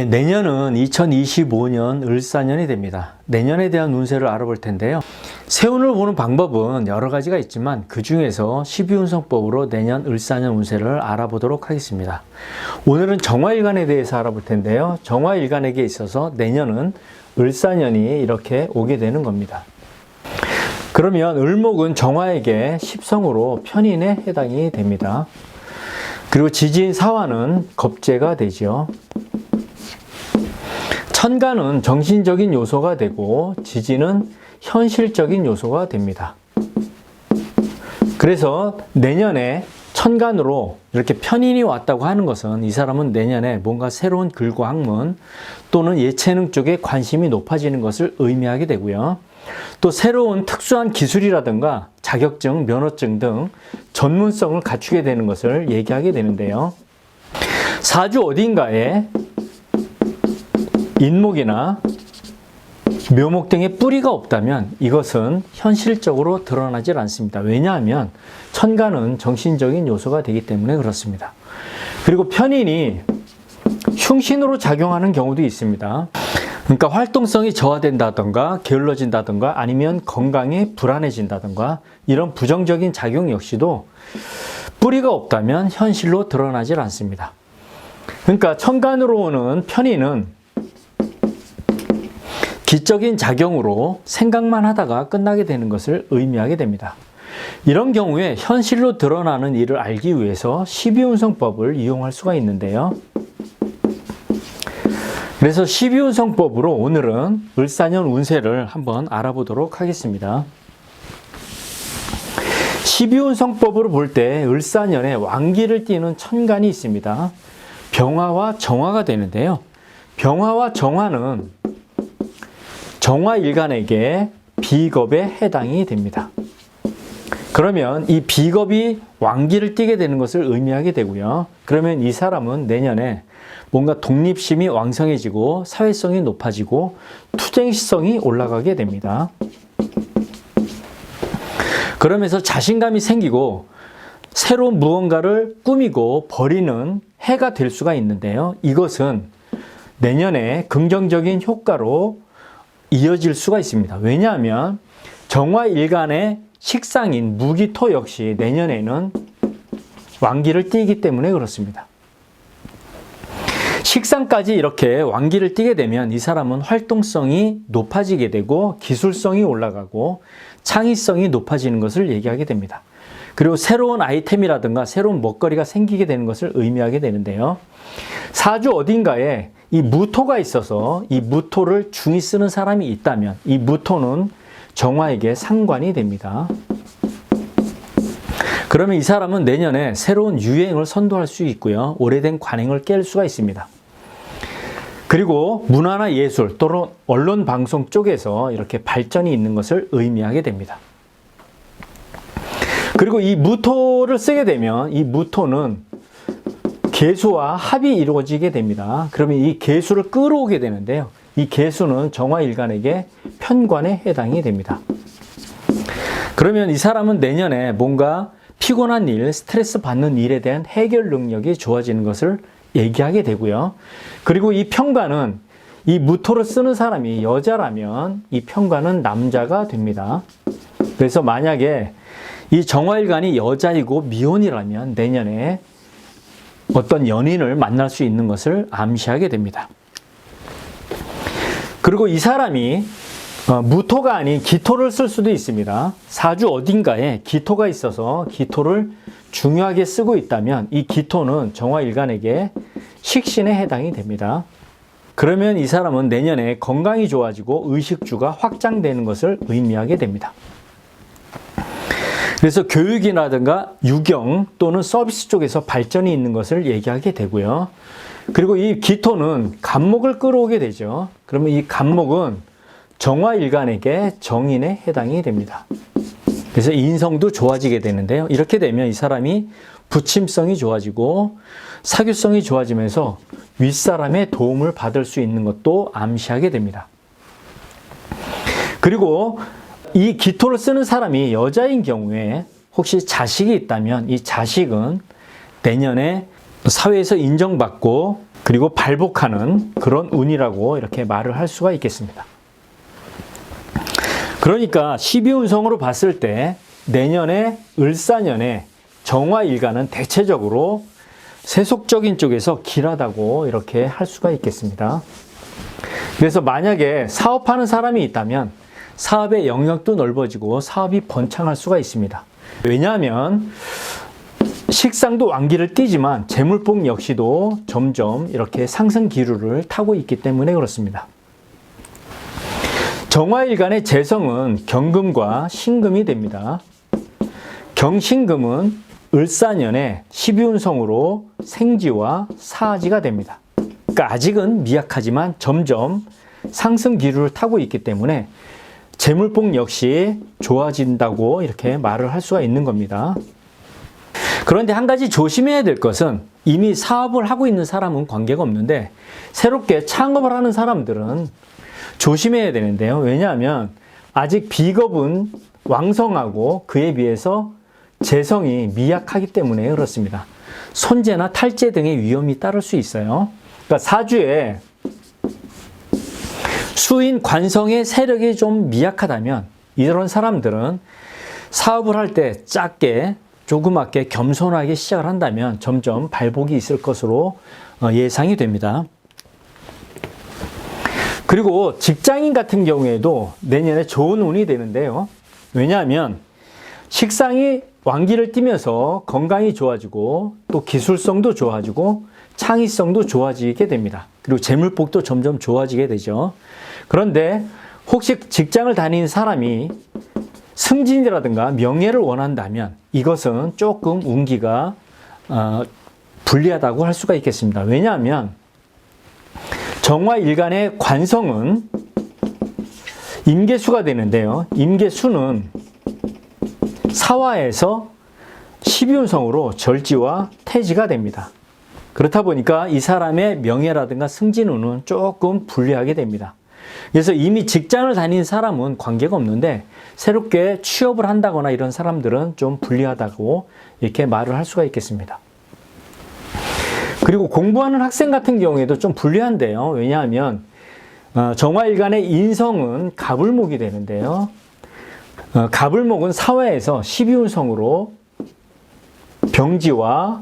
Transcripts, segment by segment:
내년은 2025년 을사년이 됩니다. 내년에 대한 운세를 알아볼 텐데요. 세운을 보는 방법은 여러 가지가 있지만 그 중에서 12운성법으로 내년 을사년 운세를 알아보도록 하겠습니다. 오늘은 정화일간에 대해서 알아볼 텐데요. 정화일간에게 있어서 내년은 을사년이 이렇게 오게 되는 겁니다. 그러면 을목은 정화에게 십성으로 편인에 해당이 됩니다. 그리고 지지인 사화는 겁재가 되죠. 천간은 정신적인 요소가 되고 지지는 현실적인 요소가 됩니다. 그래서 내년에 천간으로 이렇게 편인이 왔다고 하는 것은 이 사람은 내년에 뭔가 새로운 글과 학문 또는 예체능 쪽에 관심이 높아지는 것을 의미하게 되고요. 또 새로운 특수한 기술이라든가 자격증, 면허증 등 전문성을 갖추게 되는 것을 얘기하게 되는데요. 사주 어딘가에 인목이나 묘목 등의 뿌리가 없다면 이것은 현실적으로 드러나질 않습니다. 왜냐하면 천간은 정신적인 요소가 되기 때문에 그렇습니다. 그리고 편인이 흉신으로 작용하는 경우도 있습니다. 그러니까 활동성이 저하된다던가 게을러진다던가 아니면 건강이 불안해진다던가 이런 부정적인 작용 역시도 뿌리가 없다면 현실로 드러나질 않습니다. 그러니까 천간으로 오는 편인은 기적인 작용으로 생각만 하다가 끝나게 되는 것을 의미하게 됩니다. 이런 경우에 현실로 드러나는 일을 알기 위해서 12운성법을 이용할 수가 있는데요. 그래서 12운성법으로 오늘은 을사년 운세를 한번 알아보도록 하겠습니다. 12운성법으로 볼 때 을사년에 왕기를 띠는 천간이 있습니다. 병화와 정화가 되는데요. 병화와 정화는 정화일간에게 비겁에 해당이 됩니다. 그러면 이 비겁이 왕기를 띠게 되는 것을 의미하게 되고요. 그러면 이 사람은 내년에 뭔가 독립심이 왕성해지고 사회성이 높아지고 투쟁성이 올라가게 됩니다. 그러면서 자신감이 생기고 새로운 무언가를 꾸미고 벌이는 해가 될 수가 있는데요. 이것은 내년에 긍정적인 효과로 이어질 수가 있습니다. 왜냐하면 정화일간의 식상인 무기토 역시 내년에는 왕기를 띠기 때문에 그렇습니다. 식상까지 이렇게 왕기를 띠게 되면 이 사람은 활동성이 높아지게 되고 기술성이 올라가고 창의성이 높아지는 것을 얘기하게 됩니다. 그리고 새로운 아이템이라든가 새로운 먹거리가 생기게 되는 것을 의미하게 되는데요. 사주 어딘가에 이 무토가 있어서 이 무토를 중히 쓰는 사람이 있다면 이 무토는 정화에게 상관이 됩니다. 그러면 이 사람은 내년에 새로운 유행을 선도할 수 있고요. 오래된 관행을 깰 수가 있습니다. 그리고 문화나 예술 또는 언론 방송 쪽에서 이렇게 발전이 있는 것을 의미하게 됩니다. 그리고 이 무토를 쓰게 되면 이 무토는 계수와 합이 이루어지게 됩니다. 그러면 이 계수를 끌어오게 되는데요. 이 계수는 정화일간에게 편관에 해당이 됩니다. 그러면 이 사람은 내년에 뭔가 피곤한 일, 스트레스 받는 일에 대한 해결 능력이 좋아지는 것을 얘기하게 되고요. 그리고 이 편관은 이 무토를 쓰는 사람이 여자라면 이 편관은 남자가 됩니다. 그래서 만약에 이 정화일간이 여자이고 미혼이라면 내년에 어떤 연인을 만날 수 있는 것을 암시하게 됩니다. 그리고 이 사람이 무토가 아닌 기토를 쓸 수도 있습니다. 사주 어딘가에 기토가 있어서 기토를 중요하게 쓰고 있다면 이 기토는 정화일간에게 식신에 해당이 됩니다. 그러면 이 사람은 내년에 건강이 좋아지고 의식주가 확장되는 것을 의미하게 됩니다. 그래서 교육이라든가 유경 또는 서비스 쪽에서 발전이 있는 것을 얘기하게 되고요. 그리고 이 기토는 간목을 끌어오게 되죠. 그러면 이 간목은 정화일간에게 정인에 해당이 됩니다. 그래서 인성도 좋아지게 되는데요. 이렇게 되면 이 사람이 부침성이 좋아지고 사교성이 좋아지면서 윗사람의 도움을 받을 수 있는 것도 암시하게 됩니다. 그리고 이 기토를 쓰는 사람이 여자인 경우에 혹시 자식이 있다면 이 자식은 내년에 사회에서 인정받고 그리고 발복하는 그런 운이라고 이렇게 말을 할 수가 있겠습니다. 그러니까 12운성으로 봤을 때 내년에 을사년에 정화일간은 대체적으로 세속적인 쪽에서 길하다고 이렇게 할 수가 있겠습니다. 그래서 만약에 사업하는 사람이 있다면 사업의 영역도 넓어지고 사업이 번창할 수가 있습니다. 왜냐하면 식상도 완기를 띠지만 재물복 역시도 점점 이렇게 상승 기류를 타고 있기 때문에 그렇습니다. 정화일간의 재성은 경금과 신금이 됩니다. 경신금은 을사년에 12운성으로 생지와 사지가 됩니다. 그러니까 아직은 미약하지만 점점 상승 기류를 타고 있기 때문에 재물복 역시 좋아진다고 이렇게 말을 할 수가 있는 겁니다. 그런데 한 가지 조심해야 될 것은 이미 사업을 하고 있는 사람은 관계가 없는데 새롭게 창업을 하는 사람들은 조심해야 되는데요. 왜냐하면 아직 비겁은 왕성하고 그에 비해서 재성이 미약하기 때문에 그렇습니다. 손재나 탈재 등의 위험이 따를 수 있어요. 그러니까 사주에 수인 관성의 세력이 좀 미약하다면 이런 사람들은 사업을 할 때 작게 조그맣게 겸손하게 시작을 한다면 점점 발복이 있을 것으로 예상이 됩니다. 그리고 직장인 같은 경우에도 내년에 좋은 운이 되는데요. 왜냐하면 식상이 완기를 띠면서 건강이 좋아지고 또 기술성도 좋아지고 창의성도 좋아지게 됩니다. 그리고 재물복도 점점 좋아지게 되죠. 그런데 혹시 직장을 다니는 사람이 승진이라든가 명예를 원한다면 이것은 조금 운기가 불리하다고 할 수가 있겠습니다. 왜냐하면 정화일간의 관성은 임계수가 되는데요. 임계수는 사화에서 12운성으로 절지와 태지가 됩니다. 그렇다 보니까 이 사람의 명예라든가 승진운은 조금 불리하게 됩니다. 그래서 이미 직장을 다니는 사람은 관계가 없는데 새롭게 취업을 한다거나 이런 사람들은 좀 불리하다고 이렇게 말을 할 수가 있겠습니다. 그리고 공부하는 학생 같은 경우에도 좀 불리한데요. 왜냐하면 정화일간의 인성은 갑을목이 되는데요. 갑을목은 사화에서 12운성으로 병지와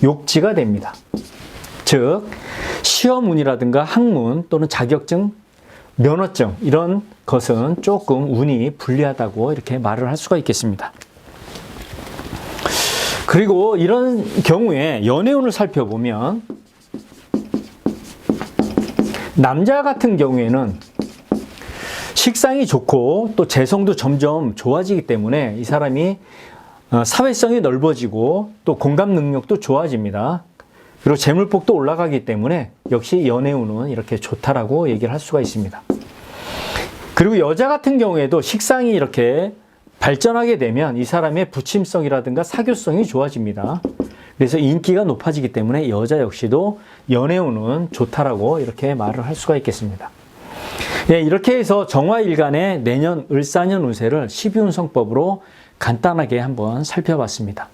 욕지가 됩니다. 즉 시험운이라든가 학문 또는 자격증, 면허증 이런 것은 조금 운이 불리하다고 이렇게 말을 할 수가 있겠습니다. 그리고 이런 경우에 연애운을 살펴보면 남자 같은 경우에는 식상이 좋고 또 재성도 점점 좋아지기 때문에 이 사람이 사회성이 넓어지고 또 공감 능력도 좋아집니다. 그리고 재물복도 올라가기 때문에 역시 연애운은 이렇게 좋다라고 얘기를 할 수가 있습니다. 그리고 여자 같은 경우에도 식상이 이렇게 발전하게 되면 이 사람의 부침성이라든가 사교성이 좋아집니다. 그래서 인기가 높아지기 때문에 여자 역시도 연애운은 좋다라고 이렇게 말을 할 수가 있겠습니다. 예, 이렇게 해서 정화일간의 내년 을사년 운세를 12운성법으로 간단하게 한번 살펴봤습니다.